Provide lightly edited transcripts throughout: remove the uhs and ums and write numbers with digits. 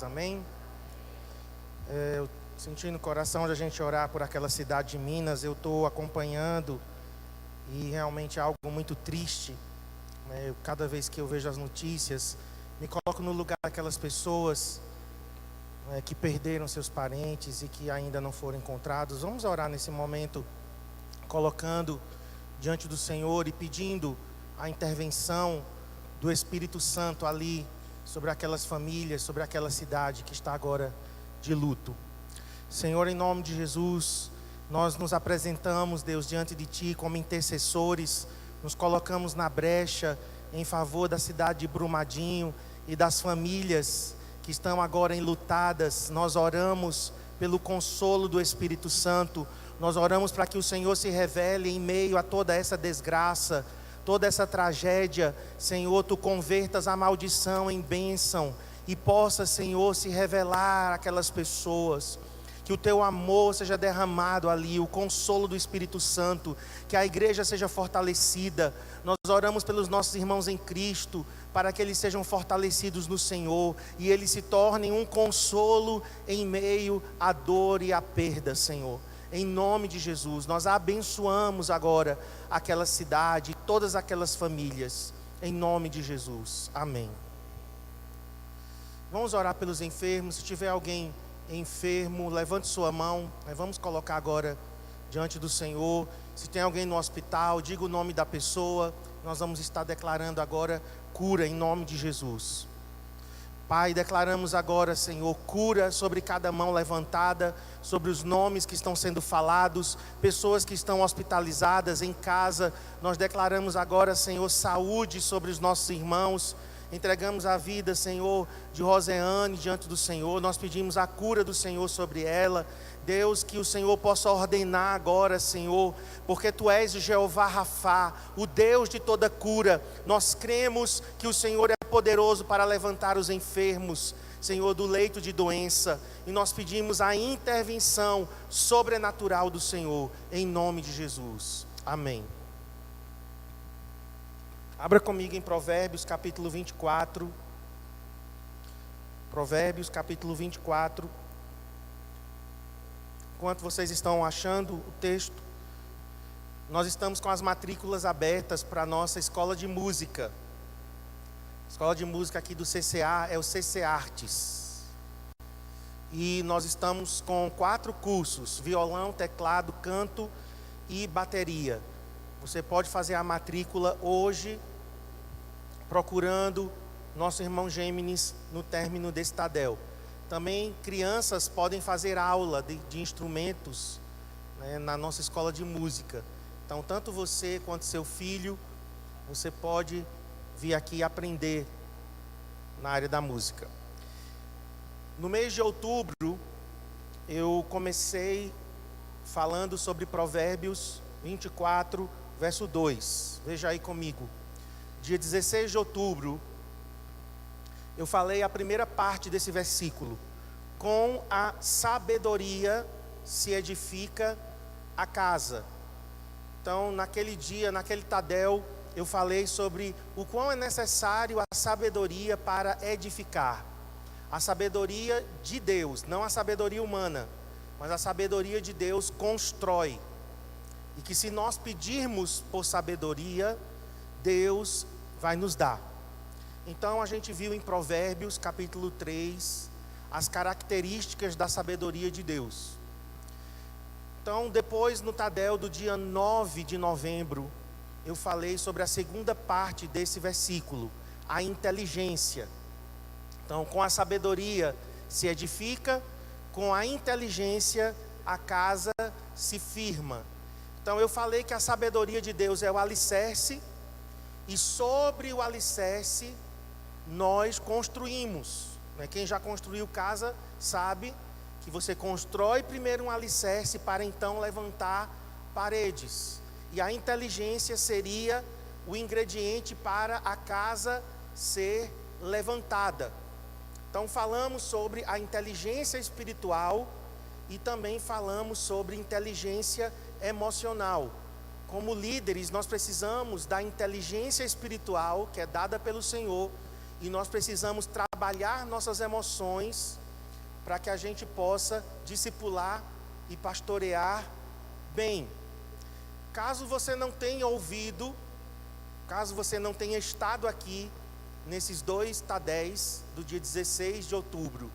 Amém? Eu senti no coração de a gente orar por aquela cidade de Minas. Eu estou acompanhando e realmente é algo muito triste, né? Cada vez que eu vejo as notícias, me coloco no lugar daquelas pessoas, né, que perderam seus parentes e que ainda não foram encontrados. Vamos orar nesse momento, colocando diante do Senhor e pedindo a intervenção do Espírito Santo ali sobre aquelas famílias, sobre aquela cidade que está agora de luto. Senhor, em nome de Jesus, nós nos apresentamos, Deus, diante de Ti como intercessores, nos colocamos na brecha em favor da cidade de Brumadinho e das famílias que estão agora enlutadas. Nós oramos pelo consolo do Espírito Santo, nós oramos para que o Senhor se revele em meio a toda essa desgraça, toda essa tragédia. Senhor, Tu convertas a maldição em bênção e possa, Senhor, se revelar àquelas pessoas. Que o Teu amor seja derramado ali, o consolo do Espírito Santo, que a igreja seja fortalecida. Nós oramos pelos nossos irmãos em Cristo, para que eles sejam fortalecidos no Senhor e eles se tornem um consolo em meio à dor e à perda, Senhor. Em nome de Jesus, nós abençoamos agora aquela cidade e todas aquelas famílias, em nome de Jesus, amém. Vamos orar pelos enfermos. Se tiver alguém enfermo, levante sua mão, vamos colocar agora diante do Senhor. Se tem alguém no hospital, diga o nome da pessoa. Nós vamos estar declarando agora cura em nome de Jesus. Pai, declaramos agora, Senhor, cura sobre cada mão levantada, sobre os nomes que estão sendo falados, pessoas que estão hospitalizadas em casa. Nós declaramos agora, Senhor, saúde sobre os nossos irmãos. Entregamos a vida, Senhor, de Roseane diante do Senhor. Nós pedimos a cura do Senhor sobre ela. Deus, que o Senhor possa ordenar agora, Senhor, porque Tu és o Jeová Rafá, o Deus de toda cura. Nós cremos que o Senhor é poderoso para levantar os enfermos, Senhor, do leito de doença. E nós pedimos a intervenção sobrenatural do Senhor, em nome de Jesus. Amém. Abra comigo em Provérbios capítulo 24. Provérbios capítulo 24. Enquanto vocês estão achando o texto, nós estamos com as matrículas abertas para a nossa escola de música. A escola de música aqui do CCA é o CC Artes. E nós estamos com 4 cursos: violão, teclado, canto e bateria. Você pode fazer a matrícula hoje, procurando nosso irmão Gêmeos no término desse Tadel. Também crianças podem fazer aula de instrumentos, né, na nossa escola de música. Então, tanto você quanto seu filho, você pode vir aqui aprender na área da música. No mês de outubro, eu comecei falando sobre Provérbios 24, verso 2. Veja aí comigo. Dia 16 de outubro, eu falei a primeira parte desse versículo. Com a sabedoria se edifica a casa. Então, naquele dia, naquele Tadel, eu falei sobre o quão é necessário a sabedoria para edificar. A sabedoria de Deus, não a sabedoria humana, mas a sabedoria de Deus constrói. E que se nós pedirmos por sabedoria, Deus vai nos dar. Então a gente viu em Provérbios capítulo 3 as características da sabedoria de Deus. Então depois, no Tadel do dia 9 de novembro, eu falei sobre a segunda parte desse versículo, a inteligência. Então, com a sabedoria se edifica, com a inteligência a casa se firma. Então eu falei que a sabedoria de Deus é o alicerce, e sobre o alicerce nós construímos, né? Quem já construiu casa sabe que você constrói primeiro um alicerce para então levantar paredes. E a inteligência seria o ingrediente para a casa ser levantada. Então falamos sobre a inteligência espiritual e também falamos sobre inteligência emocional. Como líderes, nós precisamos da inteligência espiritual que é dada pelo Senhor e nós precisamos trabalhar nossas emoções para que a gente possa discipular e pastorear bem. Caso você não tenha ouvido, caso você não tenha estado aqui nesses 2 Tadéis, do dia 16 de outubro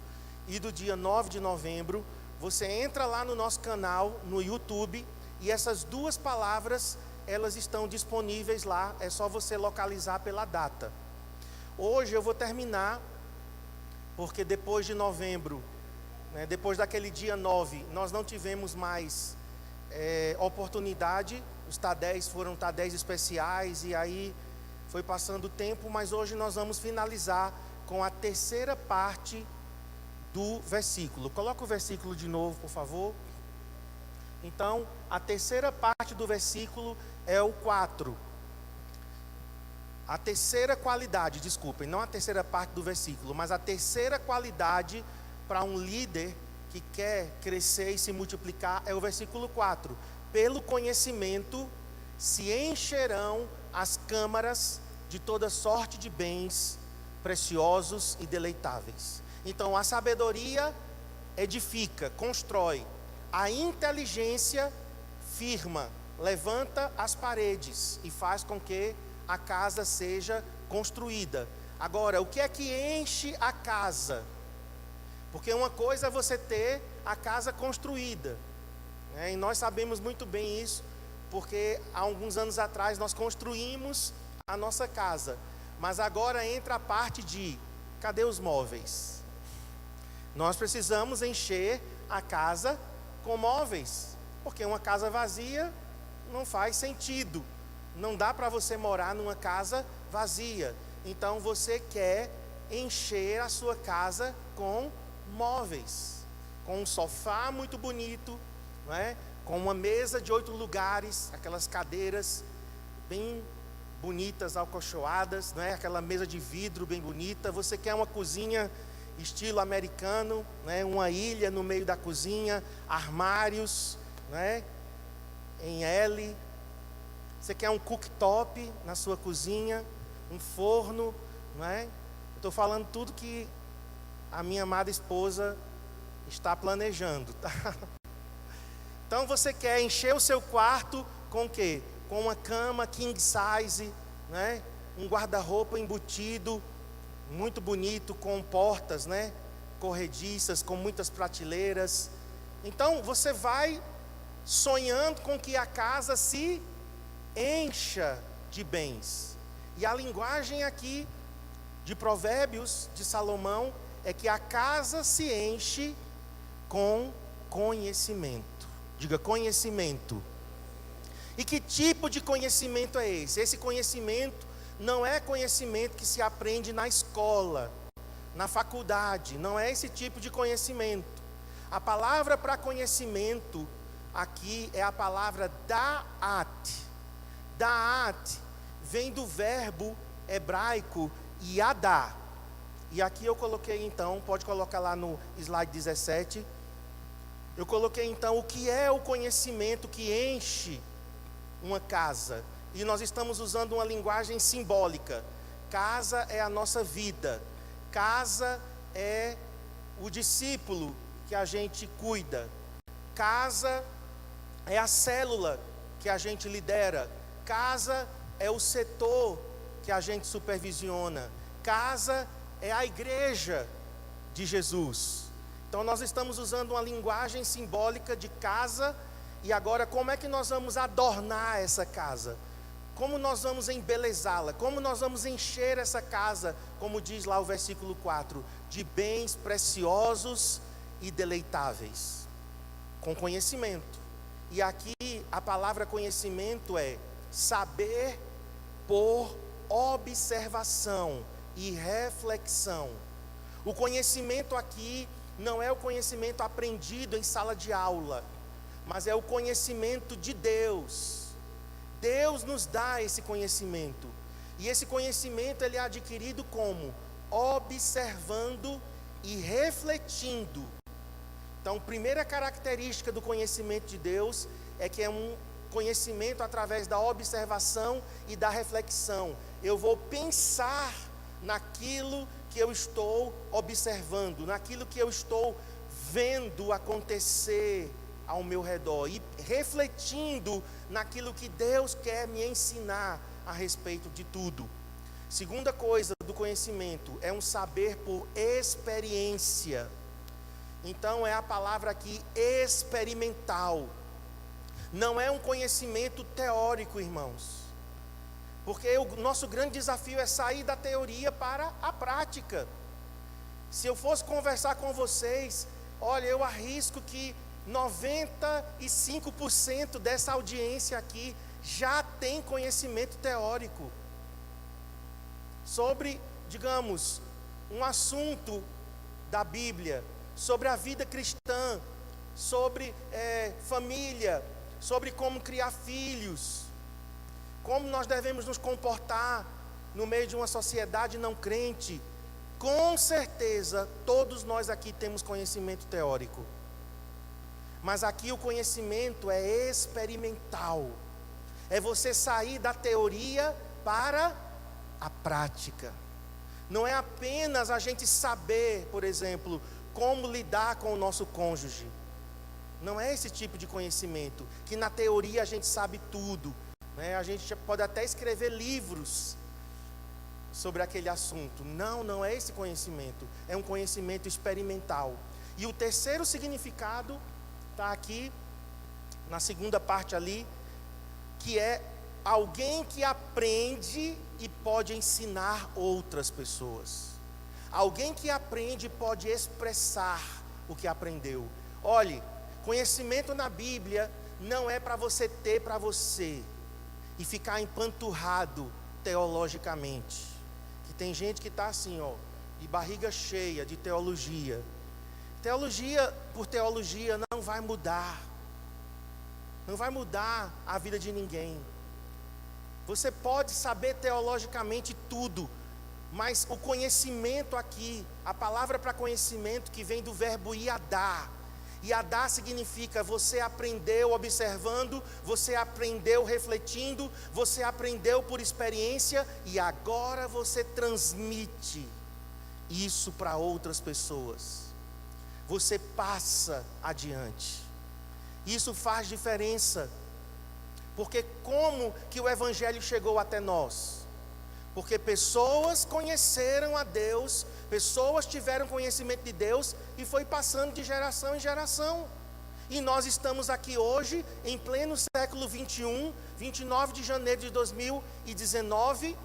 e do dia 9 de novembro, você entra lá no nosso canal, no YouTube, e essas 2 palavras, elas estão disponíveis lá, é só você localizar pela data. Hoje eu vou terminar, porque depois de novembro, depois daquele dia 9, nós não tivemos mais oportunidade. Os Tadéis foram Tadéis especiais, e aí foi passando o tempo, mas hoje nós vamos finalizar com a terceira parte do versículo. Coloca o versículo de novo, por favor. Então, a terceira parte do versículo é o 4. A terceira qualidade, desculpem, não a terceira parte do versículo, mas a terceira qualidade para um líder que quer crescer e se multiplicar é o versículo 4. Pelo conhecimento se encherão as câmaras de toda sorte de bens preciosos e deleitáveis. Então, a sabedoria edifica, constrói. A inteligência firma, levanta as paredes e faz com que a casa seja construída. Agora, o que é que enche a casa? Porque uma coisa é você ter a casa construída, e nós sabemos muito bem isso, porque há alguns anos atrás nós construímos a nossa casa. Mas agora entra a parte de, cadê os móveis? Nós precisamos encher a casa com móveis, porque uma casa vazia não faz sentido. Não dá para você morar numa casa vazia. Então você quer encher a sua casa com móveis, com um sofá muito bonito, com uma mesa de 8 lugares, aquelas cadeiras bem bonitas, alcochoadas, aquela mesa de vidro bem bonita. Você quer uma cozinha estilo americano, uma ilha no meio da cozinha, armários, em L. Você quer um cooktop na sua cozinha, um forno, Estou falando tudo que a minha amada esposa está planejando, tá? Então você quer encher o seu quarto com o quê? Com uma cama king size, um guarda-roupa embutido, muito bonito, com portas, corrediças, com muitas prateleiras. Então você vai sonhando com que a casa se encha de bens. E a linguagem aqui de Provérbios de Salomão é que a casa se enche com conhecimento. Diga conhecimento. E que tipo de conhecimento é esse? Esse conhecimento não é conhecimento que se aprende na escola, na faculdade. Não é esse tipo de conhecimento. A palavra para conhecimento aqui é a palavra da'at. Da'at vem do verbo hebraico yadá. E aqui eu coloquei então, pode colocar lá no slide 17. Eu coloquei então o que é o conhecimento que enche uma casa. E nós estamos usando uma linguagem simbólica. Casa é a nossa vida. Casa é o discípulo que a gente cuida. Casa é a célula que a gente lidera. Casa é o setor que a gente supervisiona. Casa é a igreja de Jesus. Então nós estamos usando uma linguagem simbólica de casa. E agora como é que nós vamos adornar essa casa? Como nós vamos embelezá-la? Como nós vamos encher essa casa, como diz lá o versículo 4, de bens preciosos e deleitáveis? Com conhecimento. E aqui a palavra conhecimento é saber por observação e reflexão. O conhecimento aqui não é o conhecimento aprendido em sala de aula, mas é o conhecimento de Deus. Deus nos dá esse conhecimento. E esse conhecimento ele é adquirido como? Observando e refletindo. Então, primeira característica do conhecimento de Deus é que é um conhecimento através da observação e da reflexão. Eu vou pensar naquilo que eu estou observando, naquilo que eu estou vendo acontecer ao meu redor e refletindo naquilo que Deus quer me ensinar a respeito de tudo. Segunda coisa do conhecimento é um saber por experiência. Então é a palavra aqui experimental. Não é um conhecimento teórico, irmãos. Porque o nosso grande desafio é sair da teoria para a prática. Se eu fosse conversar com vocês, olha, eu arrisco que 95% dessa audiência aqui já tem conhecimento teórico sobre, digamos, um assunto da Bíblia, sobre a vida cristã, sobre família, sobre como criar filhos, como nós devemos nos comportar no meio de uma sociedade não crente. Com certeza, todos nós aqui temos conhecimento teórico. Mas aqui o conhecimento é experimental. É você sair da teoria para a prática. Não é apenas a gente saber, por exemplo, como lidar com o nosso cônjuge. Não é esse tipo de conhecimento, que na teoria a gente sabe tudo, né? A gente pode até escrever livros sobre aquele assunto. Não é esse conhecimento. É um conhecimento experimental. E o terceiro significado está aqui, na segunda parte ali, que é alguém que aprende e pode ensinar outras pessoas. Alguém que aprende e pode expressar o que aprendeu. Olhe, conhecimento na Bíblia não é para você ter para você e ficar empanturrado teologicamente. Que tem gente que está assim, ó, de barriga cheia de teologia. Teologia por teologia não vai mudar. Não vai mudar a vida de ninguém. Você pode saber teologicamente tudo, mas o conhecimento aqui, a palavra para conhecimento que vem do verbo iadá. Iadá significa você aprendeu observando, você aprendeu refletindo, você aprendeu por experiência e agora você transmite isso para outras pessoas. Você passa adiante. Isso faz diferença. Porque como que o Evangelho chegou até nós? Porque pessoas conheceram a Deus, pessoas tiveram conhecimento de Deus e foi passando de geração em geração. E nós estamos aqui hoje, em pleno século 21, 29 de janeiro de 2019.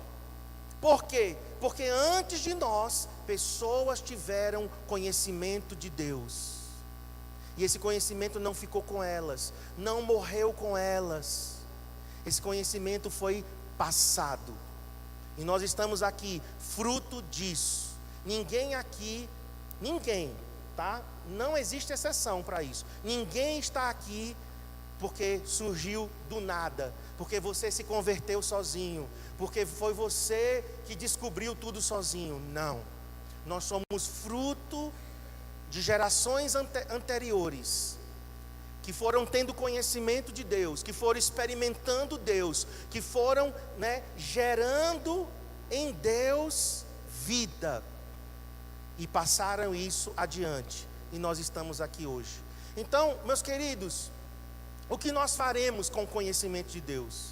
Por quê? Porque antes de nós, pessoas tiveram conhecimento de Deus. E esse conhecimento não ficou com elas, não morreu com elas. Esse conhecimento foi passado. E nós estamos aqui, fruto disso. Ninguém aqui, tá? Não existe exceção para isso. Ninguém está aqui porque surgiu do nada, porque você se converteu sozinho, porque foi você que descobriu tudo sozinho. Não. Nós somos fruto de gerações anteriores, que foram tendo conhecimento de Deus, que foram experimentando Deus, que foram, gerando em Deus vida, e passaram isso adiante, e nós estamos aqui hoje. Então, meus queridos, o que nós faremos com o conhecimento de Deus?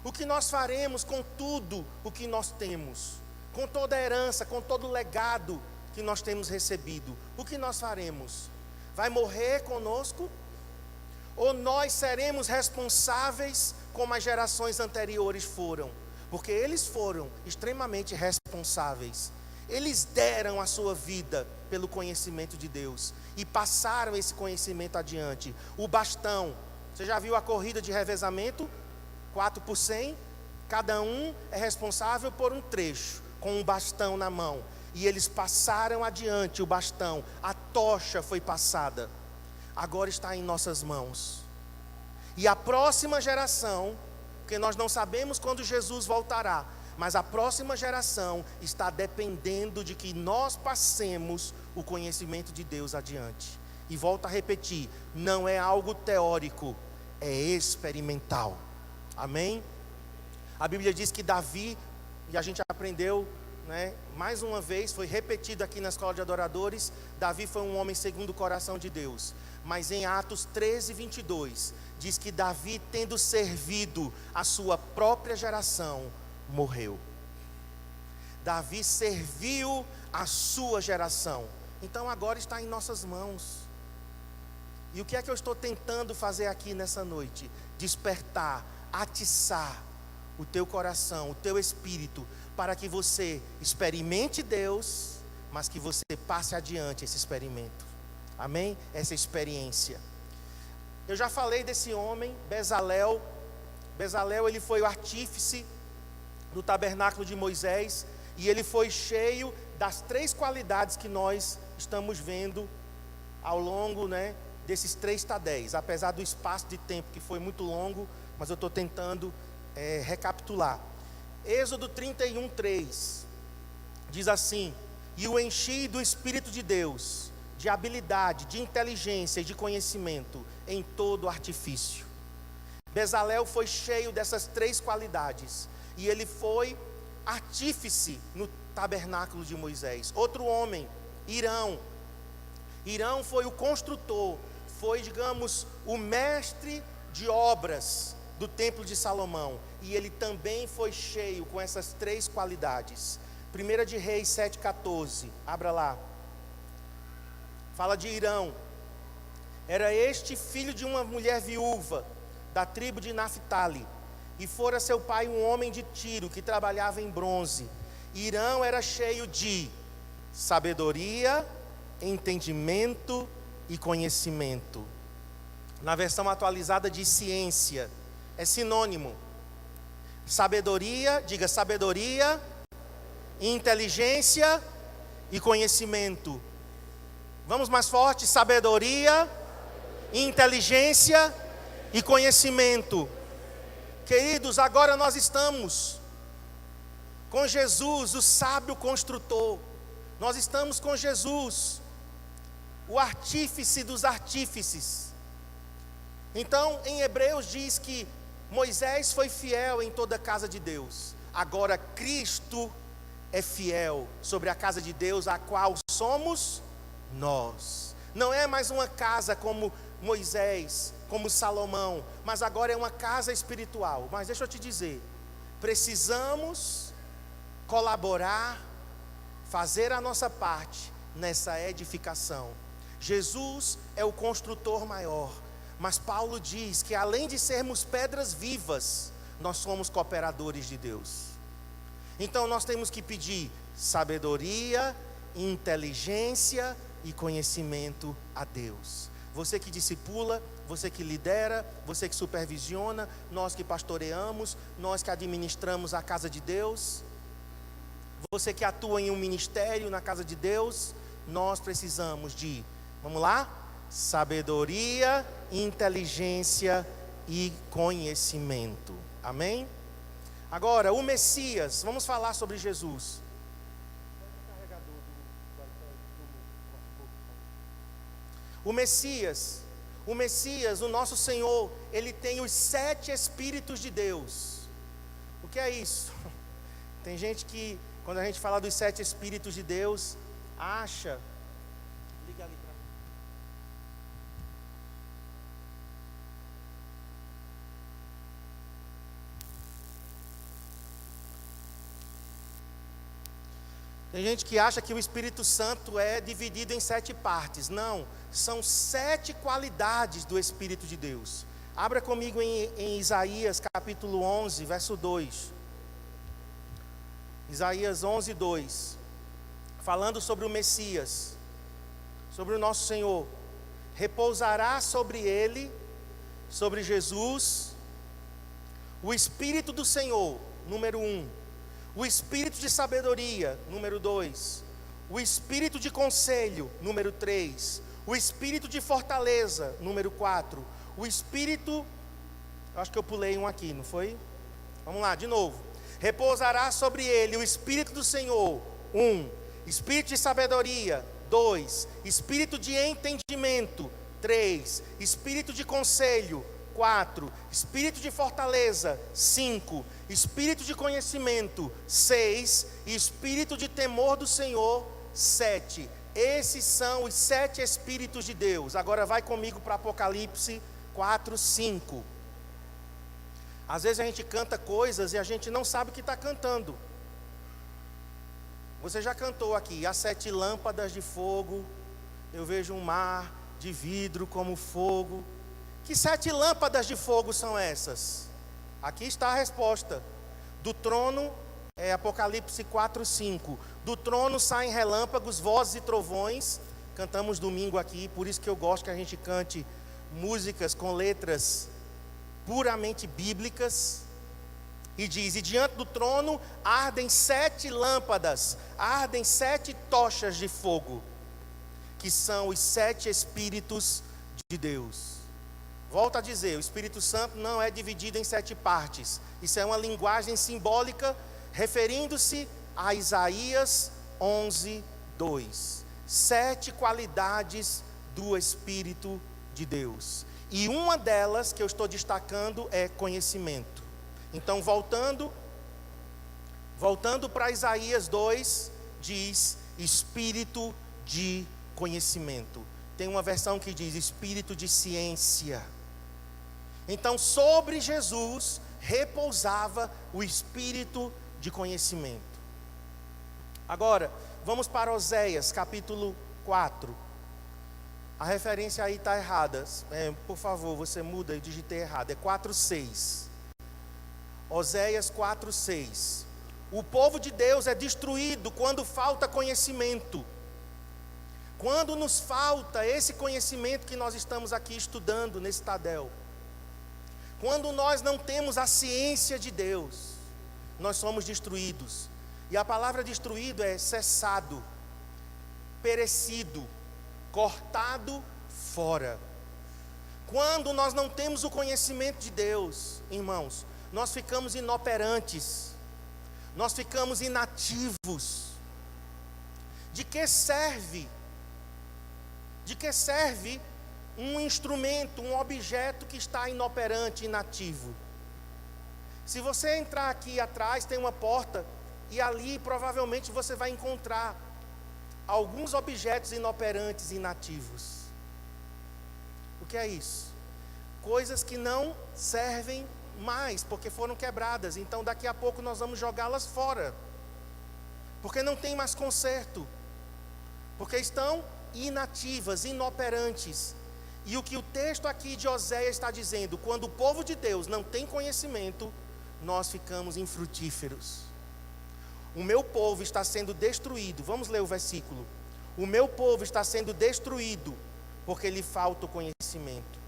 O que nós faremos com tudo o que nós temos? Com toda a herança, com todo o legado que nós temos recebido? O que nós faremos? Vai morrer conosco? Ou nós seremos responsáveis como as gerações anteriores foram? Porque eles foram extremamente responsáveis. Eles deram a sua vida pelo conhecimento de Deus e passaram esse conhecimento adiante. O bastão, você já viu a corrida de revezamento? 4 por 100, cada um é responsável por um trecho, com um bastão na mão. E eles passaram adiante o bastão, a tocha foi passada. Agora está em nossas mãos. E a próxima geração, porque nós não sabemos quando Jesus voltará, mas a próxima geração está dependendo de que nós passemos o conhecimento de Deus adiante. E volto a repetir, não é algo teórico, é experimental. Amém? A Bíblia diz que Davi, e a gente aprendeu, né, mais uma vez, foi repetido aqui na escola de adoradores, Davi foi um homem segundo o coração de Deus. Mas em Atos 13, 22, diz que Davi, tendo servido a sua própria geração, morreu. Davi serviu a sua geração. Então agora está em nossas mãos. E o que é que eu estou tentando fazer aqui nessa noite? Despertar, atiçar o teu coração, o teu espírito, para que você experimente Deus, mas que você passe adiante esse experimento. Amém? Essa experiência. Eu já falei desse homem, Bezalel. Bezalel, ele foi o artífice do tabernáculo de Moisés, e ele foi cheio das 3 qualidades que nós estamos vendo ao longo, né, desses 3 tadéis. Apesar do espaço de tempo que foi muito longo, mas eu estou tentando recapitular. Êxodo 31, 3 diz assim: e o enchi do Espírito de Deus, de habilidade, de inteligência e de conhecimento em todo artifício. Bezalel foi cheio dessas 3 qualidades, e ele foi artífice no tabernáculo de Moisés. Outro homem, Irão. Irão foi o construtor, foi, digamos, o mestre de obras do templo de Salomão, e ele também foi cheio com essas 3 qualidades. 1 de Reis 7,14, abra lá. Fala de Irão. Era este filho de uma mulher viúva da tribo de Naphtali, e fora seu pai um homem de Tiro que trabalhava em bronze. Irão era cheio de sabedoria, entendimento e conhecimento. Na versão atualizada diz ciência, é sinônimo. Sabedoria, diga sabedoria, inteligência e conhecimento. Vamos mais forte, sabedoria, inteligência e conhecimento. Queridos, agora nós estamos com Jesus, o sábio construtor. Nós estamos com Jesus, o artífice dos artífices. Então, em Hebreus diz que Moisés foi fiel em toda a casa de Deus. Agora Cristo é fiel sobre a casa de Deus, a qual somos nós. Não é mais uma casa como Moisés, como Salomão, mas agora é uma casa espiritual. Mas deixa eu te dizer, precisamos colaborar, fazer a nossa parte nessa edificação. Jesus é o construtor maior, mas Paulo diz que além de sermos pedras vivas, nós somos cooperadores de Deus. Então nós temos que pedir sabedoria, inteligência e conhecimento a Deus. Você que discipula, você que lidera, você que supervisiona, nós que pastoreamos, nós que administramos a casa de Deus, você que atua em um ministério na casa de Deus, nós precisamos de, vamos lá? Sabedoria, inteligência e conhecimento. Amém? Agora, o Messias, vamos falar sobre Jesus. O Messias, o nosso Senhor, ele tem os 7 Espíritos de Deus. O que é isso? Tem gente que, quando a gente fala dos 7 Espíritos de Deus, acha... Liga ali para mim. Tem gente que acha que o Espírito Santo é dividido em 7 partes. Não, são 7 qualidades do Espírito de Deus. Abra comigo em Isaías capítulo 11, verso 2. Isaías 11, 2. Falando sobre o Messias, sobre o nosso Senhor. Repousará sobre ele, sobre Jesus, o Espírito do Senhor, número 1. O Espírito de sabedoria, número 2. O Espírito de conselho, número 3. O Espírito de fortaleza, número 4. O Espírito, acho que eu pulei um aqui, não foi? Vamos lá, de novo. Repousará sobre ele o Espírito do Senhor, 1. Espírito de sabedoria, 2. Espírito de entendimento, 3. Espírito de conselho, 4, espírito de fortaleza, 5, espírito de conhecimento, 6, e espírito de temor do Senhor, 7. Esses são os 7 espíritos de Deus. Agora vai comigo para Apocalipse 4, 5. Às vezes a gente canta coisas e a gente não sabe o que está cantando. Você já cantou aqui, as 7 lâmpadas de fogo, eu vejo um mar de vidro como fogo. Que 7 lâmpadas de fogo são essas? Aqui está a resposta. Do trono, Apocalipse 4, 5. Do trono saem relâmpagos, vozes e trovões. Cantamos domingo aqui, por isso que eu gosto que a gente cante músicas com letras puramente bíblicas. E diz, e diante do trono ardem 7 lâmpadas, ardem 7 tochas de fogo, que são os 7 espíritos de Deus. Volto a dizer, o Espírito Santo não é dividido em 7 partes. Isso é uma linguagem simbólica, referindo-se a Isaías 11, 2. 7 qualidades do Espírito de Deus. E uma delas que eu estou destacando é conhecimento. Então, voltando para Isaías 2, diz espírito de conhecimento. Tem uma versão que diz espírito de ciência. Então, sobre Jesus repousava o espírito de conhecimento. Agora, vamos para Oséias, capítulo 4. A referência aí está errada. Por favor, você muda, eu digitei errado. É 4:6. Oséias 4:6. O povo de Deus é destruído quando falta conhecimento. Quando nos falta esse conhecimento que nós estamos aqui estudando nesse Tadel. Quando nós não temos a ciência de Deus, nós somos destruídos. E a palavra destruído é cessado, perecido, cortado fora. Quando nós não temos o conhecimento de Deus, irmãos, nós ficamos inoperantes, nós ficamos inativos. De que serve? De que serve um instrumento, um objeto que está inoperante, inativo? Se você entrar aqui atrás, tem uma porta, e ali provavelmente você vai encontrar alguns objetos inoperantes, inativos. O que é isso? Coisas que não servem mais, porque foram quebradas. Então daqui a pouco nós vamos jogá-las fora, porque não tem mais conserto, porque estão inativas, inoperantes. E o que o texto aqui de Oséias está dizendo, quando o povo de Deus não tem conhecimento, nós ficamos infrutíferos. O meu povo está sendo destruído. Vamos ler o versículo. O meu povo está sendo destruído porque lhe falta o conhecimento.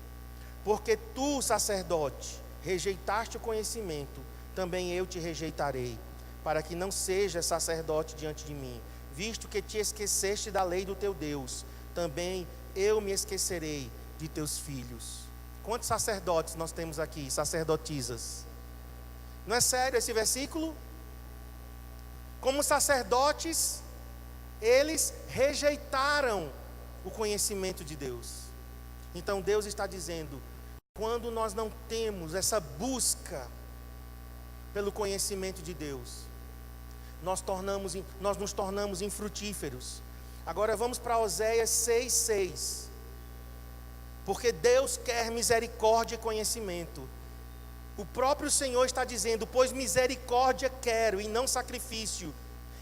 Porque tu, sacerdote, rejeitaste o conhecimento, também eu te rejeitarei, para que não sejas sacerdote diante de mim. Visto que te esqueceste da lei do teu Deus, também eu me esquecerei de teus filhos. Quantos sacerdotes nós temos aqui, sacerdotisas? Não é sério esse versículo? Como sacerdotes, eles rejeitaram o conhecimento de Deus. Então Deus está dizendo, quando nós não temos essa busca pelo conhecimento de Deus, nós nos tornamos infrutíferos. Agora vamos para Oséias 6:6. Porque Deus quer misericórdia e conhecimento. O próprio Senhor está dizendo, pois misericórdia quero e não sacrifício.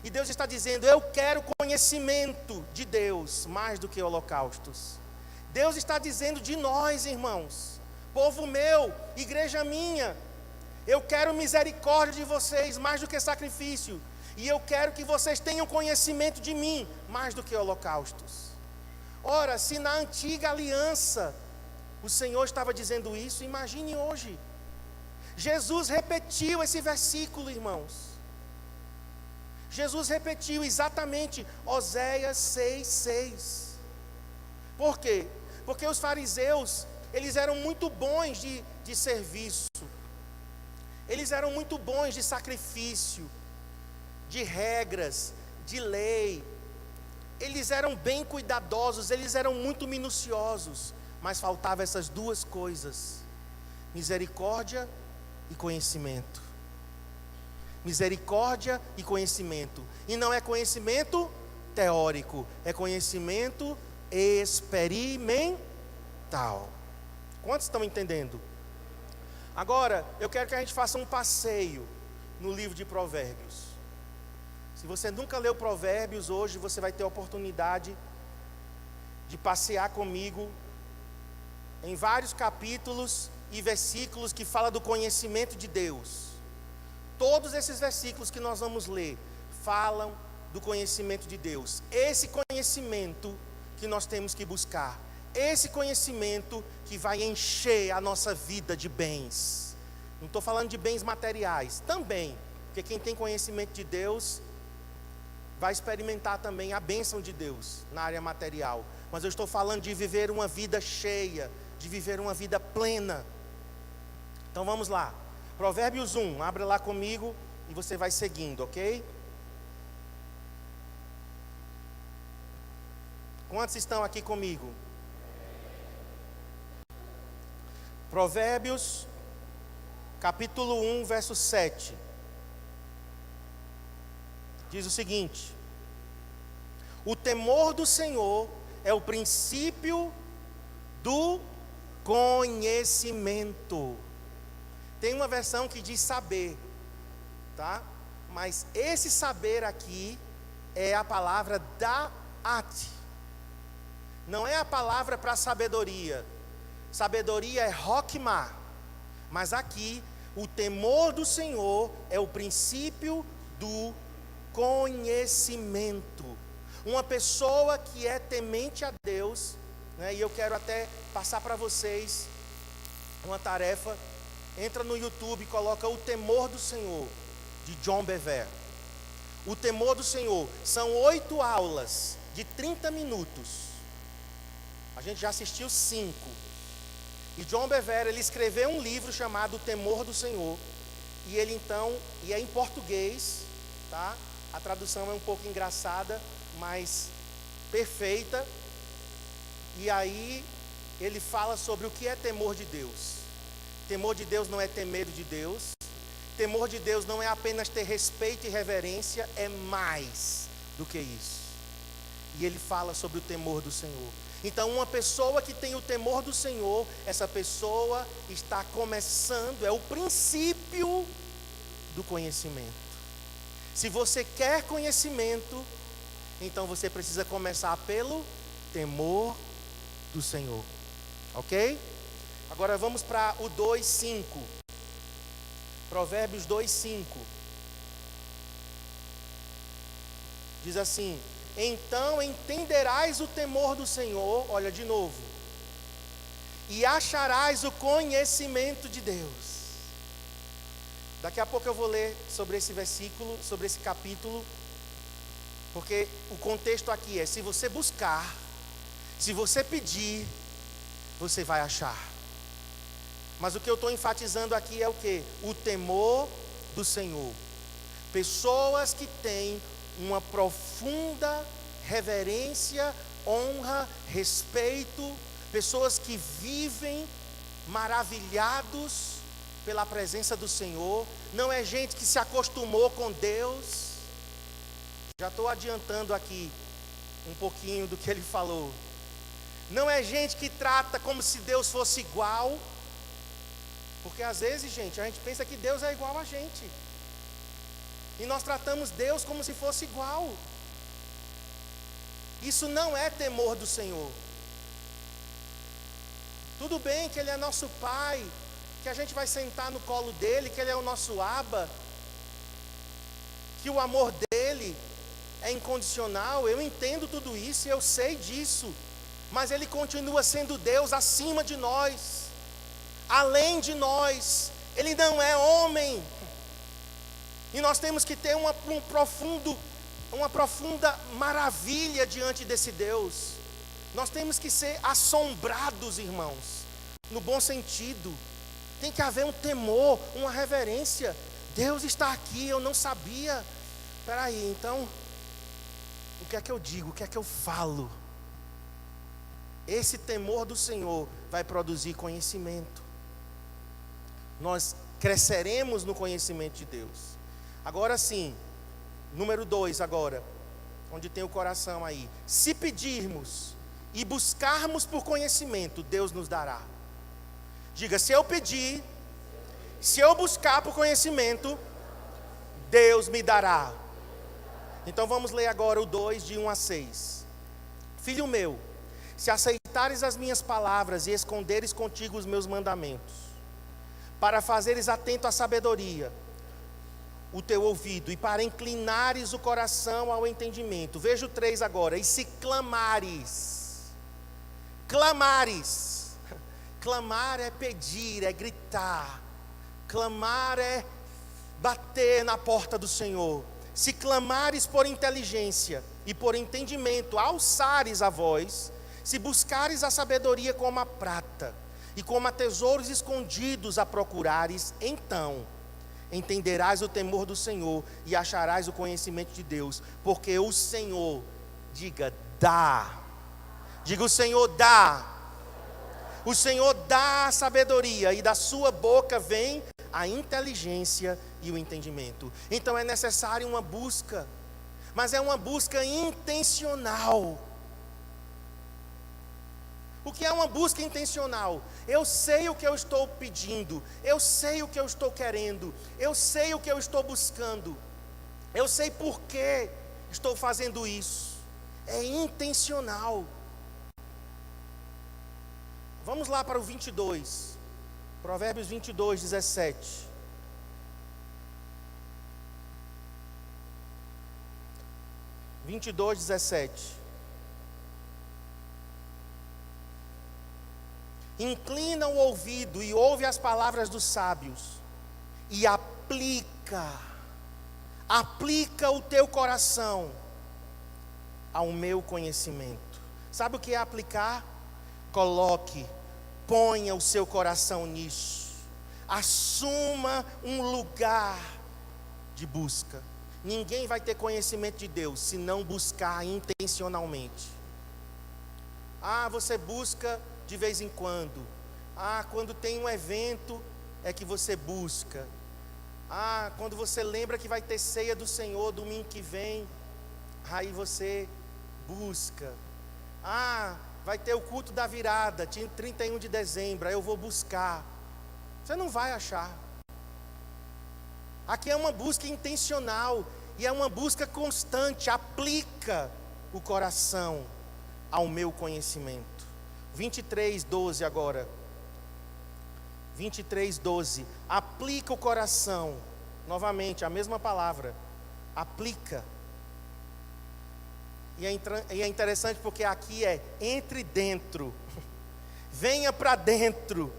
E Deus está dizendo, eu quero conhecimento de Deus, mais do que holocaustos. Deus está dizendo de nós, irmãos, povo meu, igreja minha, eu quero misericórdia de vocês, mais do que sacrifício. E eu quero que vocês tenham conhecimento de mim, mais do que holocaustos. Ora, se na antiga aliança o Senhor estava dizendo isso, imagine hoje. Jesus repetiu esse versículo, irmãos. Jesus repetiu exatamente Oséias 6:6. Por quê? Porque os fariseus, eles eram muito bons de serviço. Eles eram muito bons de sacrifício, de regras, de lei. Eles eram bem cuidadosos, eles eram muito minuciosos. Mas faltavam essas duas coisas. Misericórdia e conhecimento. Misericórdia e conhecimento. E não é conhecimento teórico, é conhecimento experimental. Quantos estão entendendo? Agora, eu quero que a gente faça um passeio no livro de Provérbios. Se você nunca leu Provérbios, hoje você vai ter a oportunidade de passear comigo em vários capítulos e versículos que falam do conhecimento de Deus. Todos esses versículos que nós vamos ler falam do conhecimento de Deus. Esse conhecimento que nós temos que buscar. Esse conhecimento que vai encher a nossa vida de bens. Não estou falando de bens materiais, também. Porque quem tem conhecimento de Deus vai experimentar também a bênção de Deus na área material. Mas eu estou falando de viver uma vida cheia, de viver uma vida plena. Então vamos lá. Provérbios 1, abra lá comigo e você vai seguindo, ok? Quantos estão aqui comigo? Provérbios, capítulo 1, verso 7. Diz o seguinte: o temor do Senhor é o princípio do conhecimento. Tem uma versão que diz saber, tá? Mas esse saber aqui é a palavra da'at. Não é a palavra para sabedoria. Sabedoria é hokmah. Mas aqui, o temor do Senhor é o princípio do conhecimento. Uma pessoa que é temente a Deus, né? E eu quero até passar para vocês uma tarefa. Entra no YouTube e coloca o temor do Senhor, de John Bevere. O temor do Senhor. São 8 aulas de 30 minutos. A gente já assistiu 5. E John Bevere, ele escreveu um livro chamado O Temor do Senhor. E ele então, e é em português, tá? A tradução é um pouco engraçada, mas perfeita. E aí ele fala sobre o que é temor de Deus. Temor de Deus não é ter medo de Deus. Temor de Deus não é apenas ter respeito e reverência, é mais do que isso. E ele fala sobre o temor do Senhor. Então, uma pessoa que tem o temor do Senhor, essa pessoa está começando, é o princípio do conhecimento. Se você quer conhecimento, então você precisa começar pelo temor do Senhor. Ok? Agora vamos para o 2:5. Provérbios 2:5. Diz assim: então entenderás o temor do Senhor, olha de novo, e acharás o conhecimento de Deus. Daqui a pouco eu vou ler sobre esse versículo, sobre esse capítulo, porque o contexto aqui é: se você buscar, se você pedir, você vai achar. Mas o que eu estou enfatizando aqui é o quê? O temor do Senhor. Pessoas que têm uma profunda reverência, honra, respeito, pessoas que vivem maravilhados pela presença do Senhor. Não é gente que se acostumou com Deus. Já estou adiantando aqui um pouquinho do que ele falou. Não é gente que trata como se Deus fosse igual. Porque às vezes, gente, a gente pensa que Deus é igual a gente. E nós tratamos Deus como se fosse igual. Isso não é temor do Senhor. Tudo bem que Ele é nosso Pai, que a gente vai sentar no colo dEle, que Ele é o nosso Abba, que o amor dEle é incondicional. Eu entendo tudo isso, eu sei disso. Mas Ele continua sendo Deus acima de nós, além de nós. Ele não é homem. E nós temos que ter uma profunda maravilha diante desse Deus. Nós temos que ser assombrados, irmãos, no bom sentido. Tem que haver um temor, uma reverência. Deus está aqui, eu não sabia. Espera aí, então, o que é que eu digo, o que é que eu falo? Esse temor do Senhor vai produzir conhecimento. nós cresceremos no conhecimento de Deus. Agora sim, número 2 agora, onde tem o coração aí. Se pedirmos e buscarmos por conhecimento, Deus nos dará. Diga, se eu pedir, se eu buscar por conhecimento, Deus me dará. Então vamos ler agora o 2, de 1 a 6. Filho meu, se aceitares as minhas palavras e esconderes contigo os meus mandamentos, para fazeres atento à sabedoria o teu ouvido, e para inclinares o coração ao entendimento. Veja o 3 agora. E se clamares, clamar é pedir, é gritar, clamar é bater na porta do Senhor. Se clamares por inteligência e por entendimento, alçares a voz, se buscares a sabedoria como a prata, e como a tesouros escondidos a procurares, então entenderás o temor do Senhor e acharás o conhecimento de Deus, porque o Senhor, diga, dá. Diga, o Senhor dá. O Senhor dá a sabedoria, e da sua boca vem a inteligência e o entendimento. Então é necessário uma busca, mas é uma busca intencional. O que é uma busca intencional? Eu sei o que eu estou pedindo, eu sei o que eu estou querendo, eu sei o que eu estou buscando, eu sei por que estou fazendo isso. É intencional. Vamos lá para o 22, Provérbios 22, 17. Inclina o ouvido e ouve as palavras dos sábios, e aplica o teu coração ao meu conhecimento. Sabe o que é aplicar? Ponha o seu coração nisso, assuma um lugar de busca. Ninguém vai ter conhecimento de Deus se não buscar intencionalmente. Você busca de vez em quando. Quando tem um evento é que você busca. Quando você lembra que vai ter ceia do Senhor domingo que vem, aí você busca. Vai ter o culto da virada, 31 de dezembro, aí eu vou buscar. Você não vai achar. Aqui é uma busca intencional e é uma busca constante. Aplica o coração ao meu conhecimento. 23:12 agora. 23:12. Aplica o coração. Novamente, a mesma palavra. Aplica. E é interessante porque aqui é entre dentro. Venha para dentro.